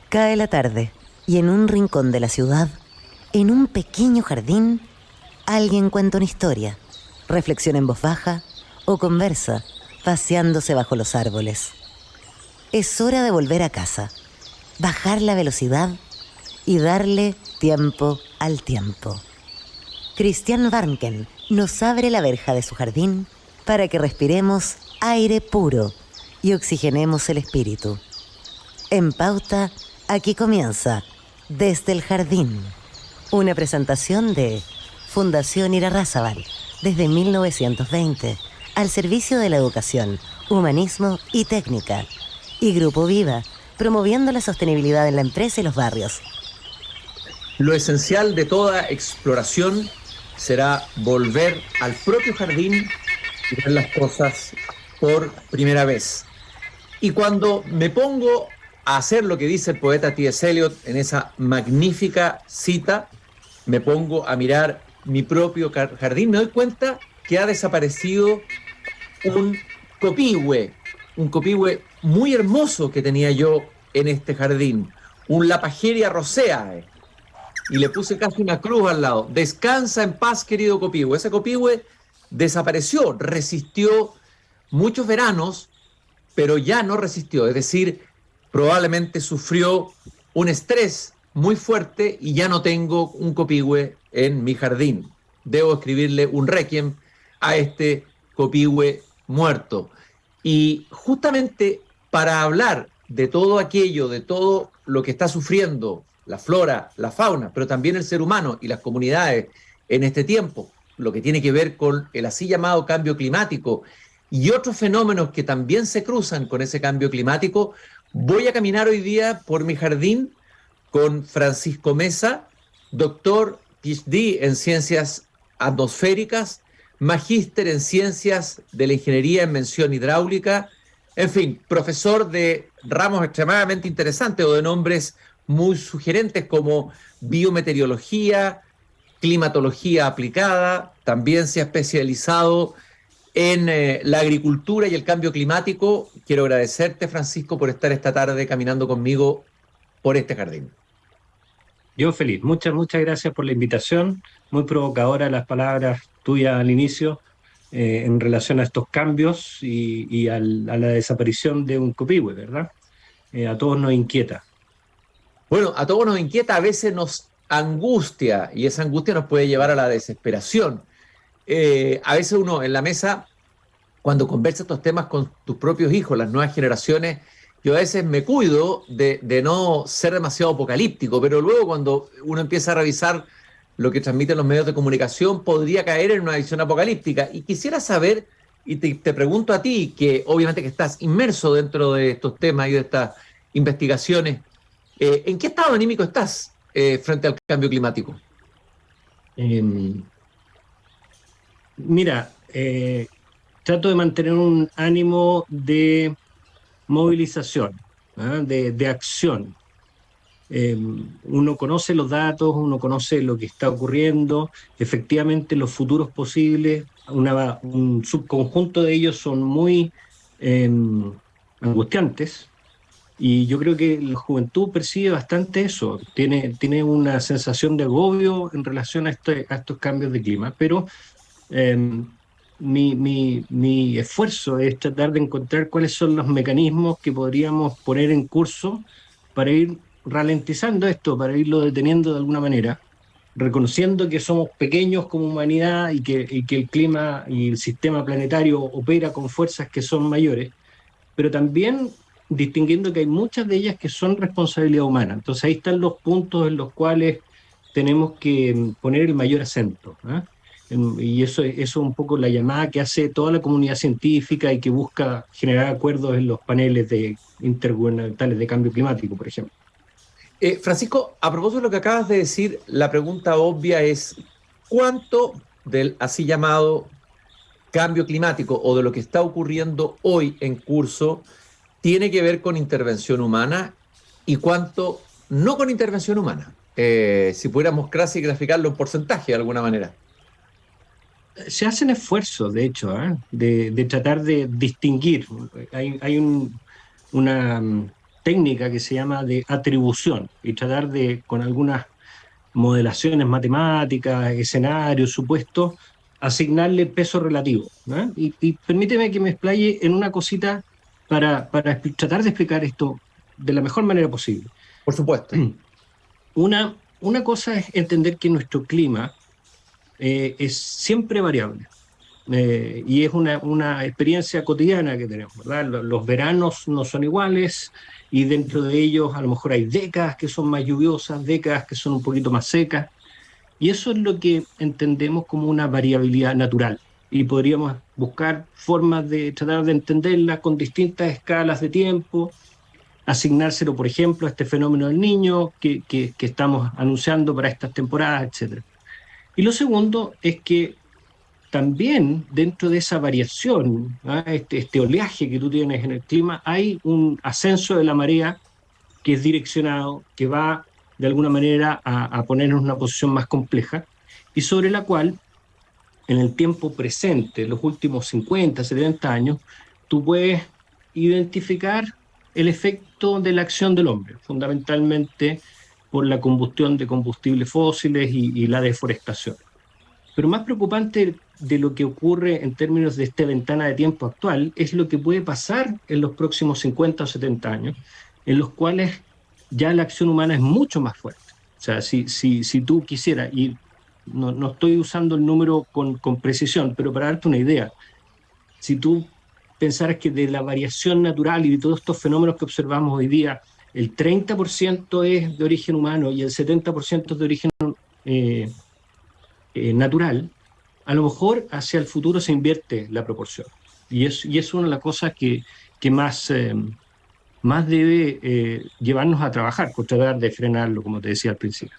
Cae la tarde y en un rincón de la ciudad, en un pequeño jardín, alguien cuenta una historia, reflexiona en voz baja o conversa, paseándose bajo los árboles. Es hora de volver a casa, bajar la velocidad y darle tiempo al tiempo. Christian Warnken nos abre la verja de su jardín para que respiremos aire puro y oxigenemos el espíritu. En Pauta, aquí comienza Desde el Jardín, una presentación de Fundación Irarrázaval, desde 1920, al servicio de la educación, humanismo y técnica, y Grupo Viva, promoviendo la sostenibilidad en la empresa y los barrios. Lo esencial de toda exploración será volver al propio jardín y ver las cosas por primera vez. Y cuando me pongo a hacer lo que dice el poeta T.S. Eliot en esa magnífica cita, me pongo a mirar mi propio jardín, me doy cuenta que ha desaparecido un copihue muy hermoso que tenía yo en este jardín, un Lapageria roseae, y le puse casi una cruz al lado. Descansa en paz, querido copihue. Ese copihue desapareció, resistió muchos veranos, pero ya no resistió, es decir, probablemente sufrió un estrés muy fuerte y ya no tengo un copihue en mi jardín. Debo escribirle un requiem a este copihue muerto. Y justamente para hablar de todo aquello, de todo lo que está sufriendo la flora, la fauna, pero también el ser humano y las comunidades en este tiempo, lo que tiene que ver con el así llamado cambio climático y otros fenómenos que también se cruzan con ese cambio climático, voy a caminar hoy día por mi jardín con Francisco Mesa, doctor PhD en ciencias atmosféricas, magíster en ciencias de la ingeniería en mención hidráulica, en fin, profesor de ramos extremadamente interesantes o de nombres muy sugerentes como biometeorología, climatología aplicada, también se ha especializado en la agricultura y el cambio climático. Quiero agradecerte, Francisco, por estar esta tarde caminando conmigo por este jardín. Yo feliz. Muchas gracias por la invitación. Muy provocadora las palabras tuyas al inicio en relación a estos cambios y a la desaparición de un copihue, ¿verdad? A todos nos inquieta. Bueno, a todos nos inquieta, a veces nos angustia y esa angustia nos puede llevar a la desesperación. A veces uno en la mesa, cuando conversa estos temas con tus propios hijos, las nuevas generaciones, yo a veces me cuido de no ser demasiado apocalíptico, pero luego cuando uno empieza a revisar lo que transmiten los medios de comunicación, podría caer en una visión apocalíptica. Y quisiera saber, y te pregunto a ti, que obviamente que estás inmerso dentro de estos temas y de estas investigaciones, ¿en qué estado anímico estás frente al cambio climático? Mira, trato de mantener un ánimo de movilización, ¿ah? De acción. Uno conoce los datos, uno conoce lo que está ocurriendo, efectivamente los futuros posibles, un subconjunto de ellos son muy angustiantes, y yo creo que la juventud percibe bastante eso, tiene una sensación de agobio en relación a estos cambios de clima, pero mi esfuerzo es tratar de encontrar cuáles son los mecanismos que podríamos poner en curso para ir ralentizando esto, para irlo deteniendo de alguna manera, reconociendo que somos pequeños como humanidad y que el clima y el sistema planetario opera con fuerzas que son mayores, pero también distinguiendo que hay muchas de ellas que son responsabilidad humana. Entonces ahí están los puntos en los cuales tenemos que poner el mayor acento, ¿eh? Y eso es un poco la llamada que hace toda la comunidad científica y que busca generar acuerdos en los paneles intergubernamentales de cambio climático, por ejemplo. Francisco, a propósito de lo que acabas de decir, la pregunta obvia es, ¿cuánto del así llamado cambio climático o de lo que está ocurriendo hoy en curso tiene que ver con intervención humana y cuánto no con intervención humana? Si pudiéramos casi graficarlo en porcentaje de alguna manera. Se hacen esfuerzos, de hecho, de tratar de distinguir. Hay una técnica que se llama de atribución y tratar de, con algunas modelaciones matemáticas, escenarios, supuestos, asignarle peso relativo, ¿no? Y permíteme que me explaye en una cosita tratar de explicar esto de la mejor manera posible. Por supuesto. Una cosa es entender que nuestro clima es siempre variable. Y es una experiencia cotidiana que tenemos, ¿verdad? Los veranos no son iguales y dentro de ellos a lo mejor hay décadas que son más lluviosas, décadas que son un poquito más secas, y eso es lo que entendemos como una variabilidad natural. Y podríamos buscar formas de tratar de entenderla con distintas escalas de tiempo, asignárselo, por ejemplo, a este fenómeno del Niño que estamos anunciando para estas temporadas, etc. Y lo segundo es que también dentro de esa variación, ¿ah? Este oleaje que tú tienes en el clima, hay un ascenso de la marea que es direccionado, que va de alguna manera a ponernos en una posición más compleja y sobre la cual en el tiempo presente, los últimos 50, 70 años, tú puedes identificar el efecto de la acción del hombre, fundamentalmente por la combustión de combustibles fósiles y la deforestación. Pero más preocupante de lo que ocurre en términos de esta ventana de tiempo actual es lo que puede pasar en los próximos 50 o 70 años, en los cuales ya la acción humana es mucho más fuerte. O sea, si tú quisieras, y no estoy usando el número con precisión, pero para darte una idea, si tú pensaras que de la variación natural y de todos estos fenómenos que observamos hoy día, el 30% es de origen humano y el 70% es de origen natural, a lo mejor hacia el futuro se invierte la proporción. Y es una de las cosas que más debe llevarnos a trabajar, por tratar de frenarlo, como te decía al principio.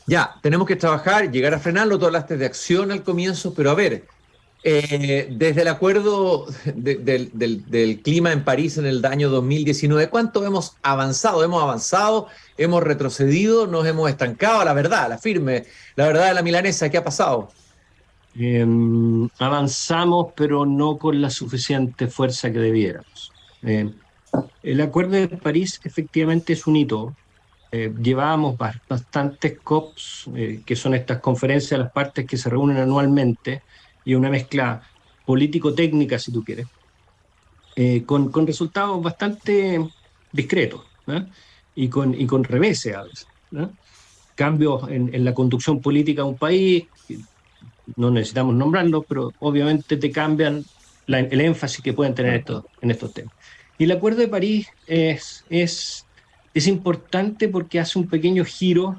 Ya, tenemos que trabajar, llegar a frenarlo. Tú hablaste de acción al comienzo, pero a ver, desde el acuerdo del clima en París en el año 2019, ¿cuánto hemos avanzado? ¿Hemos avanzado? ¿Hemos retrocedido? ¿Nos hemos estancado? La verdad, la firme, la verdad de la milanesa, ¿qué ha pasado? Avanzamos, pero no con la suficiente fuerza que debiéramos. El Acuerdo de París efectivamente es un hito. Llevábamos bastantes COPs, que son estas conferencias de las partes que se reúnen anualmente, y una mezcla político-técnica, si tú quieres, con resultados bastante discretos, ¿no? y con reveses a veces, ¿no? Cambios en la conducción política de un país, no necesitamos nombrarlo, pero obviamente te cambian el énfasis que pueden tener en estos temas. Y el Acuerdo de París es importante porque hace un pequeño giro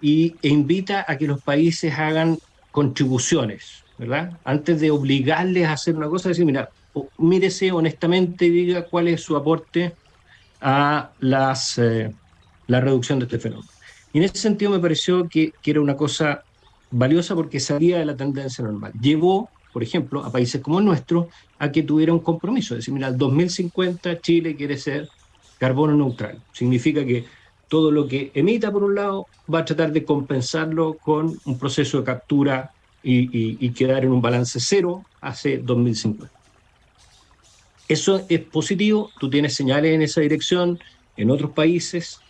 e invita a que los países hagan contribuciones, ¿verdad? Antes de obligarles a hacer una cosa, decir, mira, mírese honestamente y diga cuál es su aporte a la reducción de este fenómeno. Y en ese sentido me pareció que era una cosa valiosa porque salía de la tendencia normal. Llevó, por ejemplo, a países como el nuestro a que tuviera un compromiso. Es decir, mira, el 2050 Chile quiere ser carbono neutral. Significa que todo lo que emita, por un lado, va a tratar de compensarlo con un proceso de captura y quedar en un balance cero hacia 2050. Eso es positivo, tú tienes señales en esa dirección, en otros países.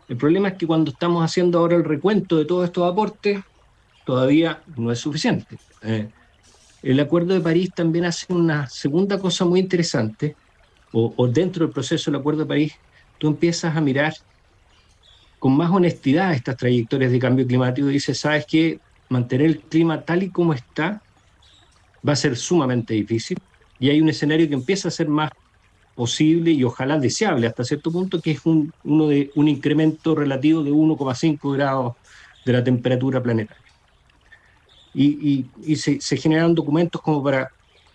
El problema es que cuando estamos haciendo ahora el recuento de todos estos aportes, todavía no es suficiente. El Acuerdo de París también hace una segunda cosa muy interesante, o dentro del proceso del Acuerdo de París, tú empiezas a mirar con más honestidad estas trayectorias de cambio climático y dices, ¿sabes qué? Mantener el clima tal y como está va a ser sumamente difícil, y hay un escenario que empieza a ser más posible y ojalá deseable hasta cierto punto, que es un incremento relativo de 1,5 grados de la temperatura planetaria. Y se generan documentos como para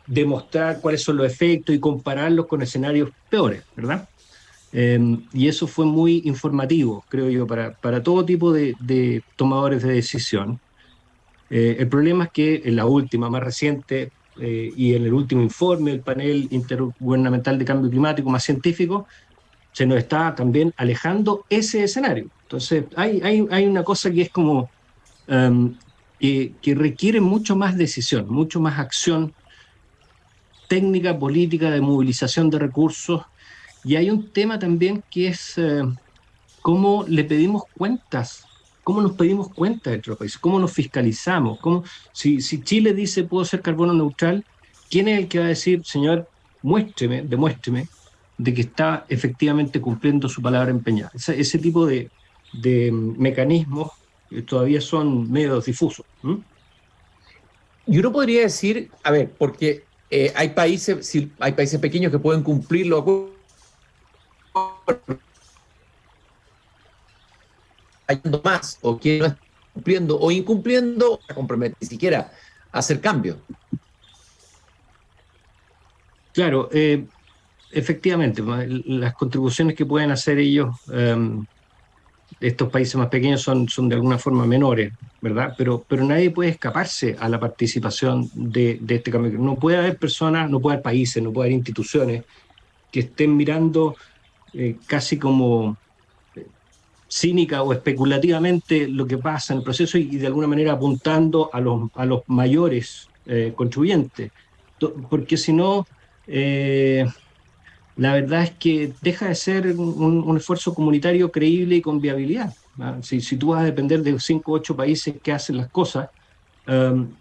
demostrar cuáles son los efectos y compararlos con escenarios peores, ¿verdad? Y eso fue muy informativo, creo yo, para todo tipo de tomadores de decisión. El problema es que en la última, más reciente, y en el último informe del panel intergubernamental de cambio climático más científico, se nos está también alejando ese escenario. Entonces hay una cosa que es como que requiere mucho más decisión, mucho más acción técnica, política, de movilización de recursos, Y hay un tema también que es cómo le pedimos cuentas, cómo nos pedimos cuentas de otros países, cómo nos fiscalizamos, si Chile dice puedo ser carbono neutral, ¿quién es el que va a decir, señor, demuéstreme de que está efectivamente cumpliendo su palabra empeñada? Ese tipo de mecanismos todavía son medio difusos. Y uno podría decir, a ver, porque hay países, si hay países pequeños que pueden cumplir los acuerdos más, o que no está cumpliendo o incumpliendo, se compromete ni siquiera a hacer cambios. Claro, efectivamente, las contribuciones que pueden hacer ellos, estos países más pequeños, son de alguna forma menores, ¿verdad? Pero nadie puede escaparse a la participación de este cambio. No puede haber personas, no puede haber países, no puede haber instituciones que estén mirando casi como cínica o especulativamente lo que pasa en el proceso y de alguna manera apuntando a los mayores contribuyentes. Porque si no, la verdad es que deja de ser un esfuerzo comunitario creíble y con viabilidad. Si tú vas a depender de 5 o 8 países que hacen las cosas,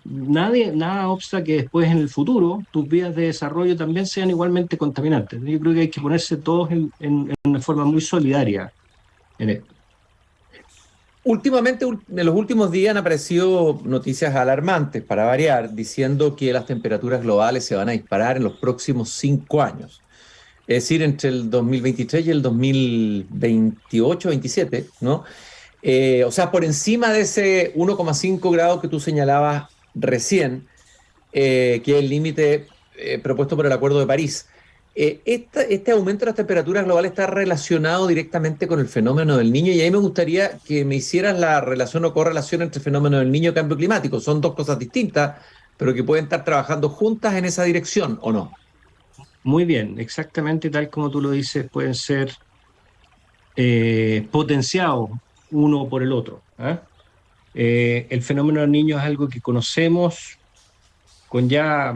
nada obsta que después en el futuro tus vías de desarrollo también sean igualmente contaminantes. Yo creo que hay que ponerse todos en una forma muy solidaria en esto. Últimamente, en los últimos días han aparecido noticias alarmantes, para variar, diciendo que las temperaturas globales se van a disparar en los próximos 5 años. Es decir, entre el 2023 y el 2028-27, ¿no? O sea, por encima de ese 1,5 grados que tú señalabas recién, que es el límite propuesto por el Acuerdo de París. Este aumento de las temperaturas globales está relacionado directamente con el fenómeno del Niño, y ahí me gustaría que me hicieras la relación o correlación entre el fenómeno del Niño y cambio climático. Son dos cosas distintas, pero que pueden estar trabajando juntas en esa dirección, ¿o no? Muy bien, exactamente tal como tú lo dices, pueden ser potenciados uno por el otro. El fenómeno del Niño es algo que conocemos con ya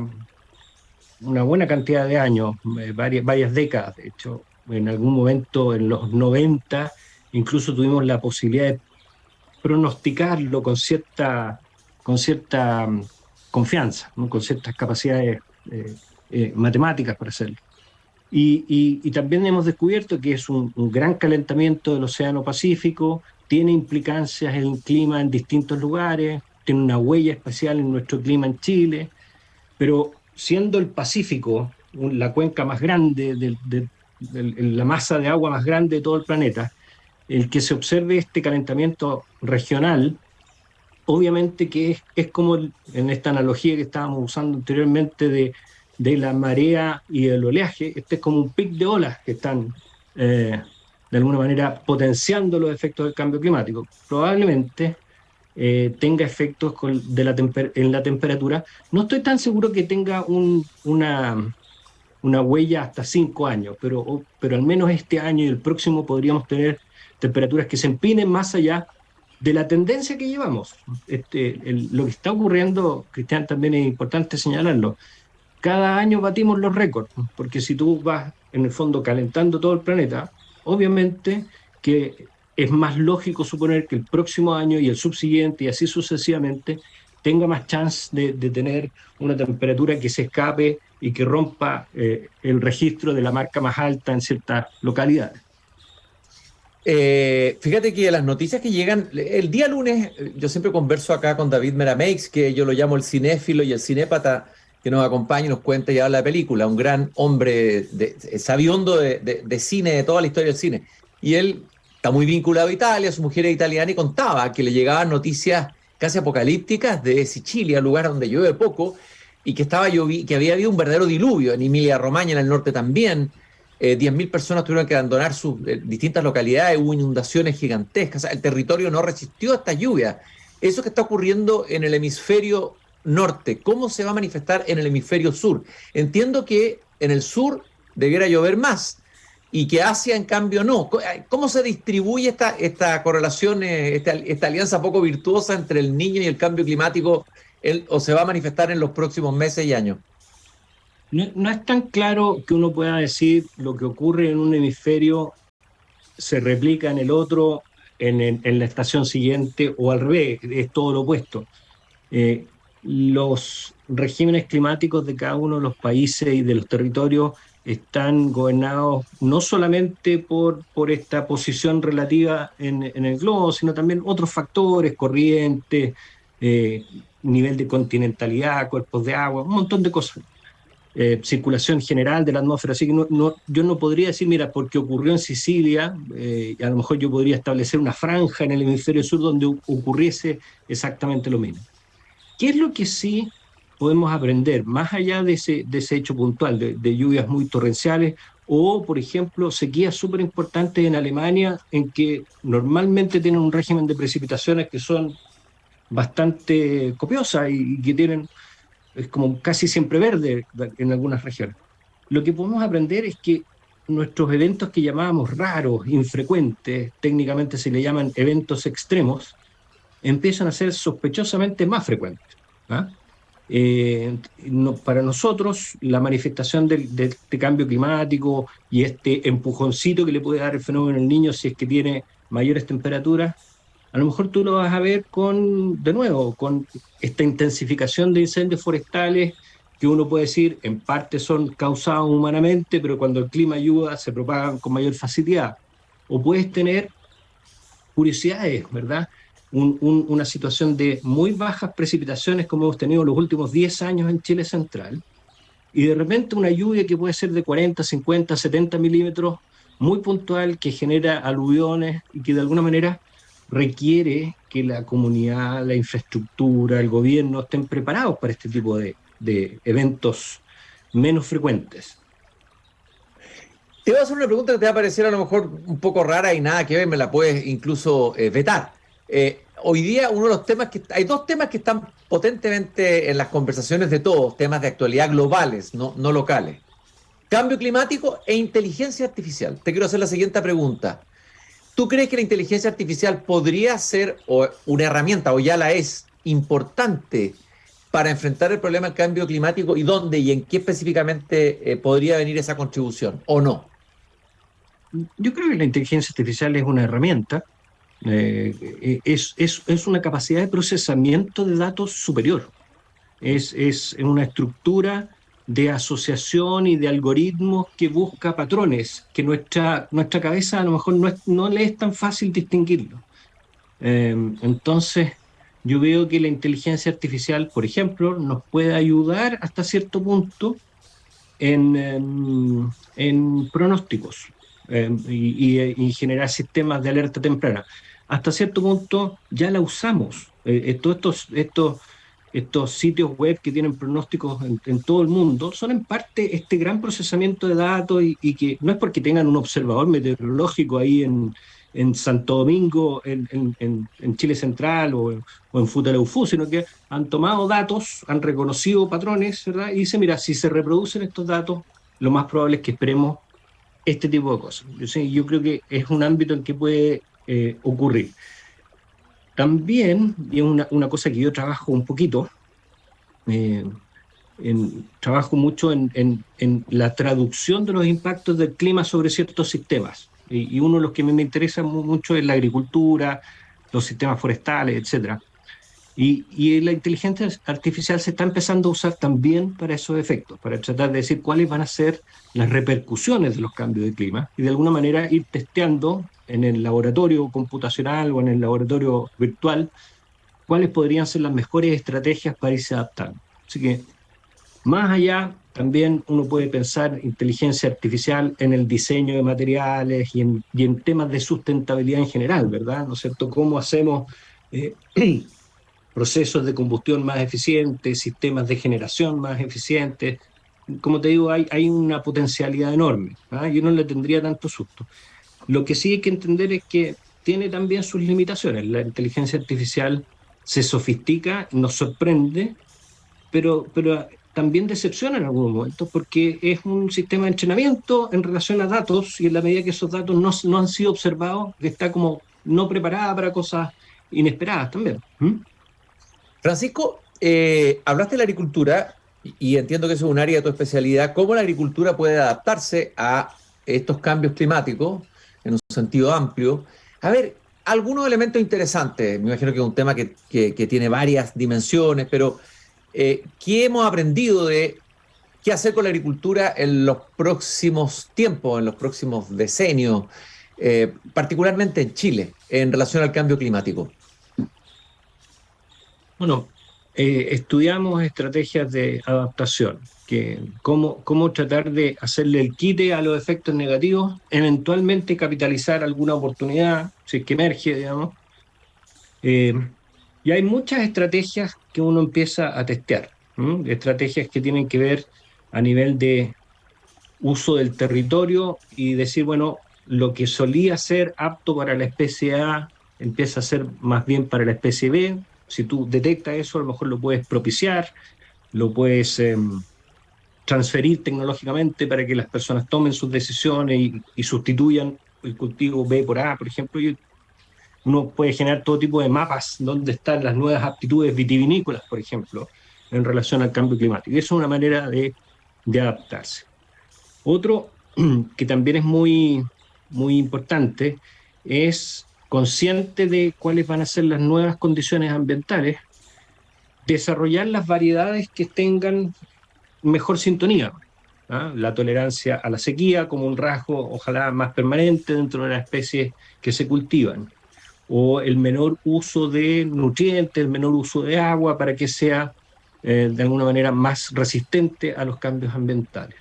una buena cantidad de años, varias décadas, de hecho. En algún momento, en los 90, incluso tuvimos la posibilidad de pronosticarlo con cierta confianza, ¿no? Con ciertas capacidades matemáticas para hacerlo. Y también hemos descubierto que es un gran calentamiento del Océano Pacífico, tiene implicancias en el clima en distintos lugares, tiene una huella especial en nuestro clima en Chile, pero siendo el Pacífico la cuenca más grande, la masa de agua más grande de todo el planeta, el que se observe este calentamiento regional, obviamente que es como en esta analogía que estábamos usando anteriormente de la marea y el oleaje, este es como un pic de olas que están de alguna manera potenciando los efectos del cambio climático. Probablemente tenga efectos en la temperatura. No estoy tan seguro que tenga una huella hasta 5 años, pero al menos este año y el próximo podríamos tener temperaturas que se empinen más allá de la tendencia que llevamos. Lo que está ocurriendo, Cristian, también es importante señalarlo. Cada año batimos los récords, porque si tú vas en el fondo calentando todo el planeta, obviamente que es más lógico suponer que el próximo año y el subsiguiente y así sucesivamente tenga más chance de tener una temperatura que se escape y que rompa el registro de la marca más alta en ciertas localidades. Fíjate que las noticias que llegan, el día lunes, yo siempre converso acá con David Merameix, que yo lo llamo el cinéfilo y el cinépata, que nos acompaña y nos cuenta y habla de la película, un gran hombre sabiondo de cine, de toda la historia del cine. Y él está muy vinculado a Italia, su mujer es italiana, y contaba que le llegaban noticias casi apocalípticas de Sicilia, lugar donde llueve poco, y que había habido un verdadero diluvio en Emilia-Romagna, en el norte también. 10.000 personas tuvieron que abandonar sus distintas localidades, hubo inundaciones gigantescas, o sea, el territorio no resistió a esta lluvia. Eso que está ocurriendo en el hemisferio norte, ¿cómo se va a manifestar en el hemisferio sur? Entiendo que en el sur debiera llover más y que Asia en cambio no. ¿Cómo se distribuye esta correlación, esta alianza poco virtuosa entre el Niño y el cambio climático, o se va a manifestar en los próximos meses y años? No es tan claro que uno pueda decir lo que ocurre en un hemisferio se replica en el otro, en la estación siguiente, o al revés, es todo lo opuesto. Eh, los regímenes climáticos de cada uno de los países y de los territorios están gobernados no solamente por esta posición relativa en el globo, sino también otros factores, corrientes, eh, nivel de continentalidad, cuerpos de agua, un montón de cosas. Circulación general de la atmósfera, así que yo no podría decir, mira, porque ocurrió en Sicilia, a lo mejor yo podría establecer una franja en el hemisferio sur donde ocurriese exactamente lo mismo. ¿Qué es lo que sí podemos aprender, más allá de ese hecho puntual, de lluvias muy torrenciales, o, por ejemplo, sequías súper importantes en Alemania, en que normalmente tienen un régimen de precipitaciones que son bastante copiosas y que tienen, es como casi siempre verde en algunas regiones? Lo que podemos aprender es que nuestros eventos que llamábamos raros, infrecuentes, técnicamente se le llaman eventos extremos, empiezan a ser sospechosamente más frecuentes. ¿Ah? Para nosotros, la manifestación de este cambio climático y este empujoncito que le puede dar el fenómeno al niño si es que tiene mayores temperaturas, a lo mejor tú lo vas a ver de nuevo, con esta intensificación de incendios forestales que uno puede decir en parte son causados humanamente, pero cuando el clima ayuda se propagan con mayor facilidad. O puedes tener curiosidades, ¿verdad? Una situación de muy bajas precipitaciones como hemos tenido los últimos 10 años en Chile Central, y de repente una lluvia que puede ser de 40, 50, 70 milímetros, muy puntual, que genera aluviones y que de alguna manera requiere que la comunidad, la infraestructura, el gobierno estén preparados para este tipo de eventos menos frecuentes. Te voy a hacer una pregunta que te va a parecer a lo mejor un poco rara y nada que ver, me la puedes incluso vetar. Hoy día uno de los temas hay dos temas que están potentemente en las conversaciones de todos, temas de actualidad globales, no locales. Cambio climático e inteligencia artificial. Te quiero hacer la siguiente pregunta. ¿Tú crees que la inteligencia artificial podría ser una herramienta, o ya la es, importante para enfrentar el problema del cambio climático, y dónde y en qué específicamente podría venir esa contribución, o no? Yo creo que la inteligencia artificial es una herramienta, es una capacidad de procesamiento de datos superior, es una estructura de asociación y de algoritmos que busca patrones, que nuestra cabeza a lo mejor no le es tan fácil distinguirlo. Entonces, yo veo que la inteligencia artificial, por ejemplo, nos puede ayudar hasta cierto punto en pronósticos y generar sistemas de alerta temprana. Hasta cierto punto ya la usamos. Todos estos sitios web que tienen pronósticos en todo el mundo son en parte este gran procesamiento de datos y que no es porque tengan un observador meteorológico ahí en Santo Domingo, en Chile Central o en Futaleufú, sino que han tomado datos, han reconocido patrones, ¿verdad? Y dicen, mira, si se reproducen estos datos, lo más probable es que esperemos este tipo de cosas. Yo creo que es un ámbito en que puede ocurrir. También, y es una cosa que yo trabajo un poquito, trabajo mucho en la traducción de los impactos del clima sobre ciertos sistemas. Y uno de los que me interesa mucho es la agricultura, los sistemas forestales, etc. Y la inteligencia artificial se está empezando a usar también para esos efectos, para tratar de decir cuáles van a ser las repercusiones de los cambios de clima y de alguna manera ir testeando en el laboratorio computacional o en el laboratorio virtual cuáles podrían ser las mejores estrategias para irse adaptando. Así que, más allá, también uno puede pensar inteligencia artificial en el diseño de materiales y en temas de sustentabilidad en general, ¿verdad? ¿No es cierto? ¿Cómo hacemos procesos de combustión más eficientes, sistemas de generación más eficientes? Como te digo, hay una potencialidad enorme, ¿ah? Yo no le tendría tanto susto. Lo que sí hay que entender es que tiene también sus limitaciones. La inteligencia artificial se sofistica, nos sorprende, pero también decepciona en algunos momentos porque es un sistema de entrenamiento en relación a datos y en la medida que esos datos no han sido observados, está como no preparada para cosas inesperadas también. Francisco, hablaste de la agricultura y entiendo que eso es un área de tu especialidad, ¿cómo la agricultura puede adaptarse a estos cambios climáticos en un sentido amplio? A ver, algunos elementos interesantes, me imagino que es un tema que tiene varias dimensiones, pero ¿qué hemos aprendido de qué hacer con la agricultura en los próximos tiempos, en los próximos decenios, particularmente en Chile, en relación al cambio climático? Bueno, estudiamos estrategias de adaptación, que cómo tratar de hacerle el quite a los efectos negativos, eventualmente capitalizar alguna oportunidad, si es que emerge, digamos. Eh, y hay muchas estrategias que uno empieza a testear, ¿m? Estrategias que tienen que ver a nivel de uso del territorio y decir, bueno, lo que solía ser apto para la especie A empieza a ser más bien para la especie B. Si tú detectas eso, a lo mejor lo puedes propiciar, lo puedes transferir tecnológicamente para que las personas tomen sus decisiones y sustituyan el cultivo B por A, por ejemplo. Y uno puede generar todo tipo de mapas donde están las nuevas aptitudes vitivinícolas, por ejemplo, en relación al cambio climático. Y eso es una manera de adaptarse. Otro que también es muy importante es consciente de cuáles van a ser las nuevas condiciones ambientales, desarrollar las variedades que tengan mejor sintonía. ¿Ah? La tolerancia a la sequía como un rasgo, ojalá más permanente dentro de las especies que se cultivan, o el menor uso de nutrientes, el menor uso de agua para que sea de alguna manera más resistente a los cambios ambientales.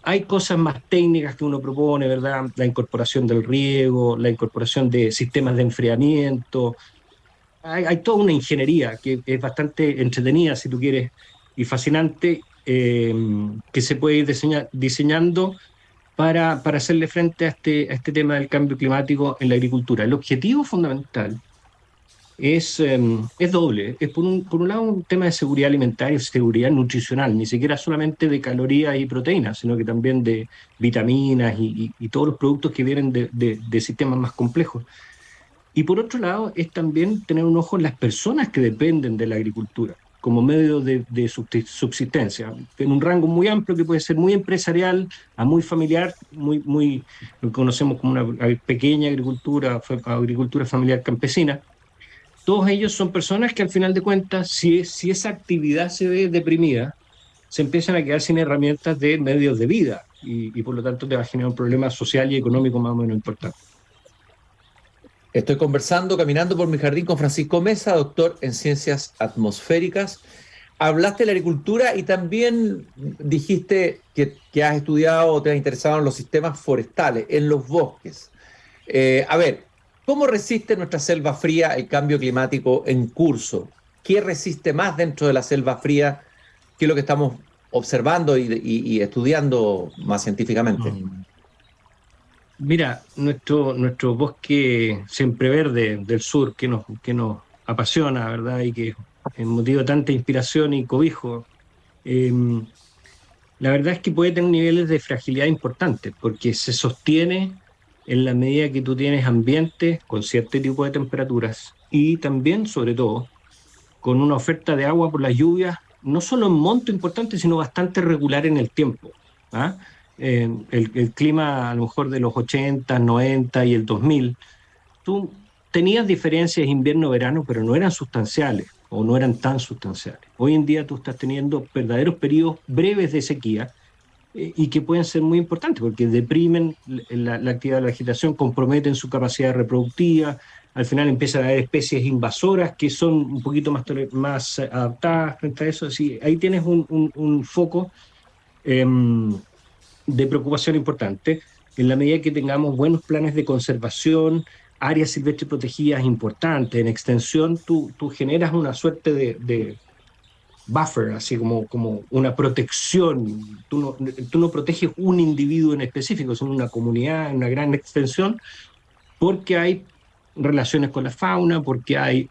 Hay cosas más técnicas que uno propone, ¿verdad? La incorporación del riego, la incorporación de sistemas de enfriamiento. Hay toda una ingeniería que es bastante entretenida, si tú quieres, y fascinante, que se puede ir diseñando para hacerle frente a este tema del cambio climático en la agricultura. El objetivo fundamental es doble. Es por un lado un tema de seguridad alimentaria y seguridad nutricional, ni siquiera solamente de calorías y proteínas, sino que también de vitaminas y todos los productos que vienen de sistemas más complejos. Y por otro lado, es también tener un ojo en las personas que dependen de la agricultura como medio de subsistencia, en un rango muy amplio que puede ser muy empresarial a muy familiar, lo que conocemos como una pequeña agricultura familiar campesina. Todos ellos son personas que al final de cuentas, si esa actividad se ve deprimida, se empiezan a quedar sin herramientas de medios de vida y por lo tanto te va a generar un problema social y económico más o menos importante. Estoy conversando, caminando por mi jardín con Francisco Mesa, doctor en ciencias atmosféricas. Hablaste de la agricultura y también dijiste que has estudiado o te has interesado en los sistemas forestales, en los bosques. A ver, ¿cómo resiste nuestra selva fría el cambio climático en curso? ¿Qué resiste más dentro de la selva fría que lo que estamos observando y estudiando más científicamente? Mira, nuestro bosque siempreverde del sur que nos apasiona, ¿verdad? Y que es motivo de tanta inspiración y cobijo, la verdad es que puede tener niveles de fragilidad importantes, porque se sostiene en la medida que tú tienes ambientes con cierto tipo de temperaturas y también, sobre todo, con una oferta de agua por las lluvias, no solo en monto importante, sino bastante regular en el tiempo. ¿Ah? El clima a lo mejor de los 80, 90 y el 2000, tú tenías diferencias invierno-verano, pero no eran sustanciales o no eran tan sustanciales. Hoy en día tú estás teniendo verdaderos periodos breves de sequía y que pueden ser muy importantes porque deprimen la actividad de la vegetación, comprometen su capacidad reproductiva, al final empiezan a haber especies invasoras que son un poquito más adaptadas frente a eso. Así, ahí tienes un foco de preocupación importante, en la medida que tengamos buenos planes de conservación, áreas silvestres protegidas importantes, en extensión, tú generas una suerte de buffer, así como una protección. Tú no proteges un individuo en específico, sino una comunidad, una gran extensión, porque hay relaciones con la fauna, porque hay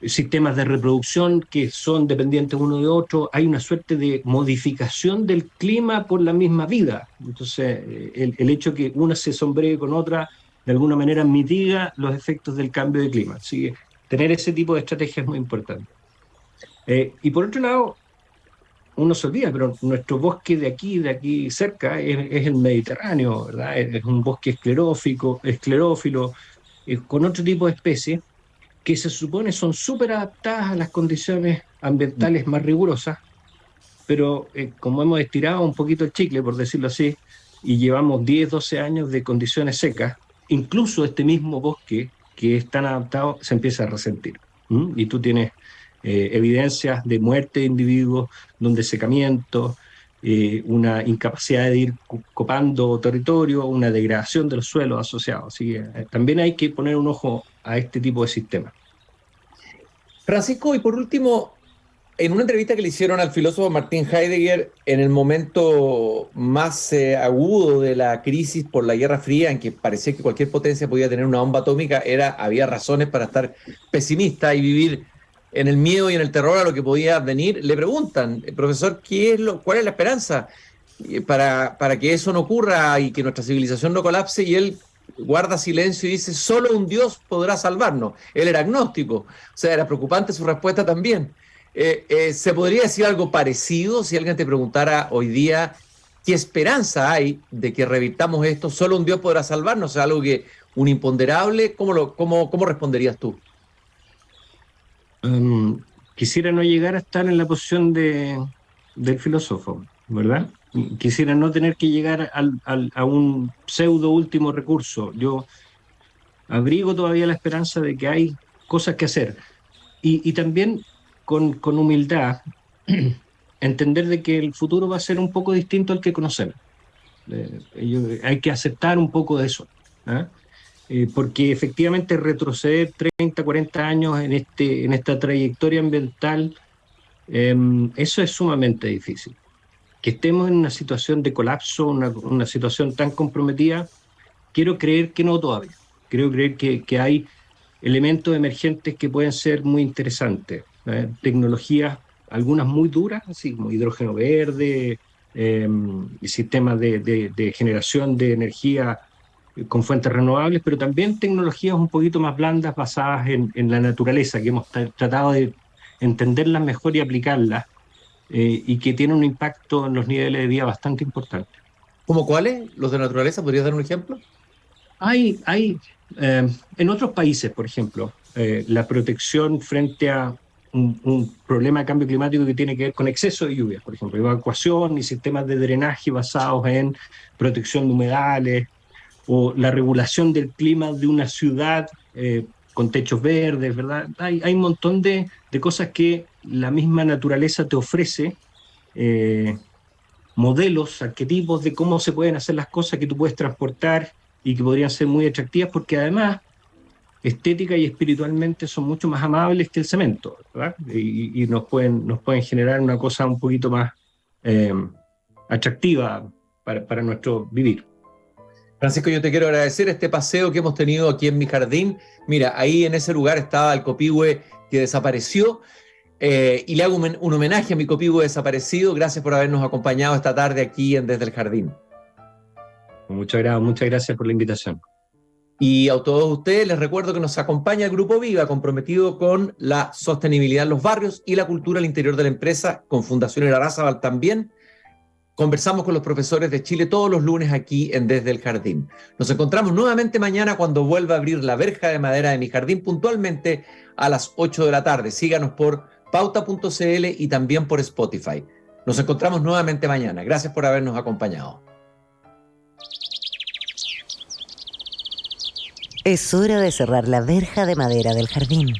sistemas de reproducción que son dependientes uno de otro, hay una suerte de modificación del clima por la misma vida. Entonces, el hecho que una se sombree con otra, de alguna manera mitiga los efectos del cambio de clima. Así que tener ese tipo de estrategia es muy importante. Y por otro lado, uno se olvida, pero nuestro bosque de aquí cerca, es el Mediterráneo, ¿verdad? Es un bosque esclerófilo, con otro tipo de especies que se supone son súper adaptadas a las condiciones ambientales más rigurosas, pero como hemos estirado un poquito el chicle, por decirlo así, y llevamos 10, 12 años de condiciones secas, incluso este mismo bosque que es tan adaptado se empieza a resentir. Y tú tienes evidencias de muerte de individuos, de un desecamiento, una incapacidad de ir copando territorio, una degradación de los suelos asociados. Así que también hay que poner un ojo a este tipo de sistemas. Francisco, y por último, en una entrevista que le hicieron al filósofo Martin Heidegger en el momento más agudo de la crisis por la Guerra Fría, en que parecía que cualquier potencia podía tener una bomba atómica, había razones para estar pesimista y vivir en el miedo y en el terror a lo que podía venir, le preguntan, profesor, ¿cuál es la esperanza para que eso no ocurra y que nuestra civilización no colapse? Y él guarda silencio y dice, solo un Dios podrá salvarnos. Él era agnóstico, o sea, era preocupante su respuesta también. ¿Se podría decir algo parecido si alguien te preguntara hoy día qué esperanza hay de que revirtamos esto? Solo un Dios podrá salvarnos, o sea, algo que un imponderable. ¿Cómo responderías tú? Quisiera no llegar a estar en la posición del filósofo, ¿verdad? Quisiera no tener que llegar a un pseudo último recurso. Yo abrigo todavía la esperanza de que hay cosas que hacer. Y también con humildad, entender de que el futuro va a ser un poco distinto al que conocemos. Hay que aceptar un poco de eso, ¿ah? Porque efectivamente retroceder 30, 40 años en esta trayectoria ambiental, eso es sumamente difícil. Que estemos en una situación de colapso, una situación tan comprometida, quiero creer que no todavía. Quiero creer que hay elementos emergentes que pueden ser muy interesantes. Tecnologías, algunas muy duras, así como hidrógeno verde, y sistemas de generación de energía con fuentes renovables, pero también tecnologías un poquito más blandas basadas en la naturaleza, que hemos tratado de entenderlas mejor y aplicarlas, y que tienen un impacto en los niveles de vida bastante importante. ¿Cómo cuáles? ¿Los de naturaleza? ¿Podrías dar un ejemplo? Hay en otros países, por ejemplo, la protección frente a un problema de cambio climático que tiene que ver con exceso de lluvias, por ejemplo, evacuación y sistemas de drenaje basados en protección de humedales, o la regulación del clima de una ciudad con techos verdes, ¿verdad? Hay un montón de cosas que la misma naturaleza te ofrece, modelos, arquetipos de cómo se pueden hacer las cosas que tú puedes transportar y que podrían ser muy atractivas, porque además estética y espiritualmente son mucho más amables que el cemento, ¿verdad? Y nos pueden generar una cosa un poquito más atractiva para nuestro vivir. Francisco, yo te quiero agradecer este paseo que hemos tenido aquí en mi jardín. Mira, ahí en ese lugar estaba el copihue que desapareció, y le hago un homenaje a mi copihue desaparecido. Gracias por habernos acompañado esta tarde aquí en Desde el Jardín. Muchas gracias por la invitación. Y a todos ustedes les recuerdo que nos acompaña el Grupo Viva, comprometido con la sostenibilidad en los barrios y la cultura al interior de la empresa, con Fundación Irarrázaval también. Conversamos con los profesores de Chile todos los lunes aquí en Desde el Jardín. Nos encontramos nuevamente mañana cuando vuelva a abrir la verja de madera de mi jardín puntualmente a las 8 de la tarde. Síganos por pauta.cl y también por Spotify. Nos encontramos nuevamente mañana. Gracias por habernos acompañado. Es hora de cerrar la verja de madera del jardín.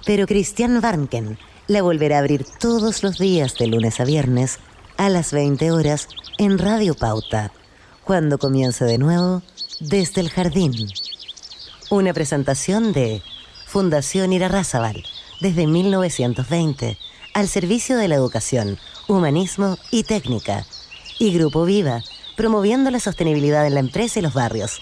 Pero Christian Warnken la volverá a abrir todos los días de lunes a viernes a las 20 horas en Radio Pauta, cuando comience de nuevo Desde el Jardín. Una presentación de Fundación Irarrázaval, desde 1920, al servicio de la educación, humanismo y técnica. Y Grupo Viva, promoviendo la sostenibilidad en la empresa y los barrios.